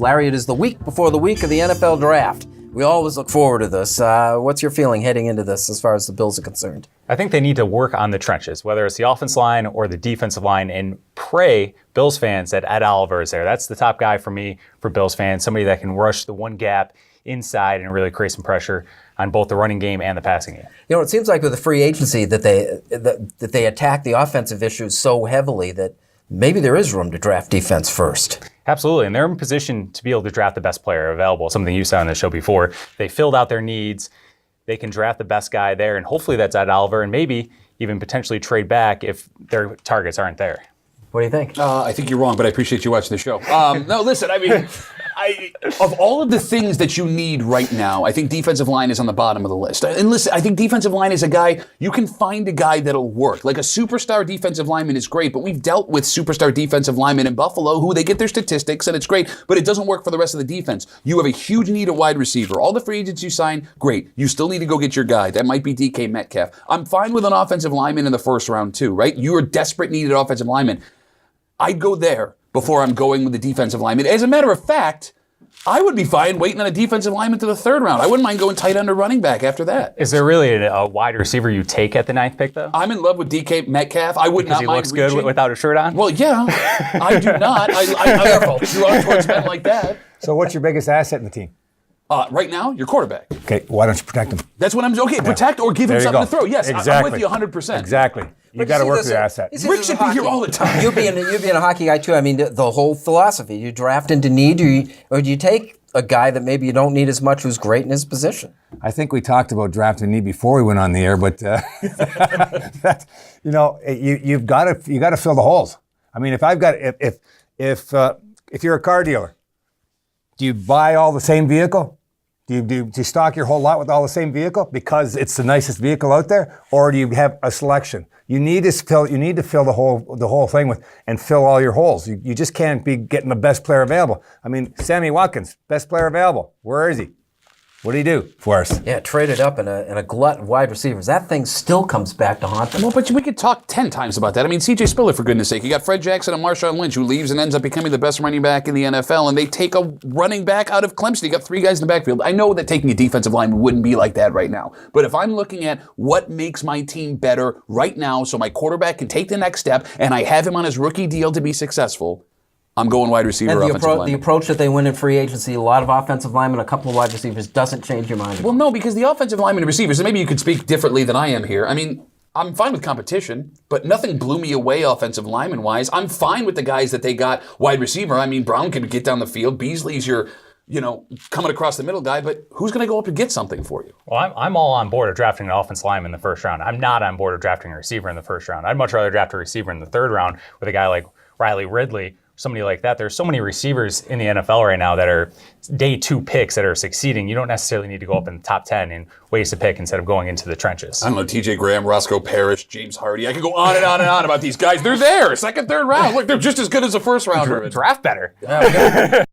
Larry, it is the week before the week of the NFL draft. We always look forward to this. What's your feeling heading into this as far as the Bills are concerned? I think they need to work on the trenches, whether it's the offensive line or the defensive line, and pray, Bills fans, that Ed Oliver is there. That's the top guy for me, for Bills fans, somebody that can rush the one gap inside and really create some pressure on both the running game and the passing game. You know, it seems like with the free agency that they attack the offensive issues so heavily that maybe there is room to draft defense first. Absolutely, and they're in position to be able to draft the best player available, something you saw on the show before. They filled out their needs. They can draft the best guy there, and hopefully that's Ed Oliver, and maybe even potentially trade back if their targets aren't there. What do you think? I think you're wrong, but I appreciate you watching the show. No, listen, I mean, of all of the things that you need right now, I think defensive line is on the bottom of the list. And listen, I think defensive line is a guy, you can find a guy that'll work. Like a superstar defensive lineman is great, but we've dealt with superstar defensive linemen in Buffalo who they get their statistics and it's great, but it doesn't work for the rest of the defense. You have a huge need at wide receiver. All the free agents you sign, great. You still need to go get your guy. That might be DK Metcalf. I'm fine with an offensive lineman in the first round too, right? You are desperate needed offensive lineman. I'd go there before I'm going with the defensive lineman. As a matter of fact, I would be fine waiting on a defensive lineman to the third round. I wouldn't mind going tight end or running back after that. Is there really a wide receiver you take at the 9th pick, though? I'm in love with DK Metcalf. I would not mind because he looks good without a shirt on? Well, yeah. I do not. I draw towards men like that. So what's your biggest asset in the team? Right now, your quarterback. Okay, why don't you protect him? That's what I'm saying. Okay, protect or give him something to throw. Yes, exactly. I'm with you 100%. Exactly. You got to work with your asset. Rick should be here all the time. You being a hockey guy too. I mean, the whole philosophy. You draft into need, or do you take a guy that maybe you don't need as much, who's great in his position? I think we talked about drafting need before we went on the air, but you've got to fill the holes. I mean, if you're a car dealer, do you buy all the same vehicle? Do you stock your whole lot with all the same vehicle because it's the nicest vehicle out there, or do you have a selection? You need to fill the whole thing with and fill all your holes. You just can't be getting the best player available. I mean, Sammy Watkins, best player available. Where is he? What did he do for us? Yeah, traded up in a glut of wide receivers. That thing still comes back to haunt them. Well, but we could talk 10 times about that. I mean, C.J. Spiller, for goodness sake. You got Fred Jackson and Marshawn Lynch, who leaves and ends up becoming the best running back in the NFL, and they take a running back out of Clemson. You got 3 guys in the backfield. I know that taking a defensive lineman wouldn't be like that right now, but if I'm looking at what makes my team better right now so my quarterback can take the next step and I have him on his rookie deal to be successful, I'm going wide receiver, and offensive lineman. The approach that they win in free agency, a lot of offensive linemen, a couple of wide receivers, doesn't change your mind. Well, no, because the offensive linemen and receivers, and maybe you could speak differently than I am here. I mean, I'm fine with competition, but nothing blew me away offensive lineman-wise. I'm fine with the guys that they got wide receiver. I mean, Brown can get down the field. Beasley's your, coming across the middle guy, but who's going to go up and get something for you? Well, I'm all on board of drafting an offensive lineman in the first round. I'm not on board of drafting a receiver in the first round. I'd much rather draft a receiver in the third round with a guy like Riley Ridley, somebody like that. There's so many receivers in the NFL right now that are day 2 picks that are succeeding. You don't necessarily need to go up in the top 10 and waste a pick instead of going into the trenches. I don't know, TJ Graham, Roscoe Parrish, James Hardy. I could go on and on and on about these guys. They're there, second, third round. Look, they're just as good as a first rounder. Draft better. Yeah,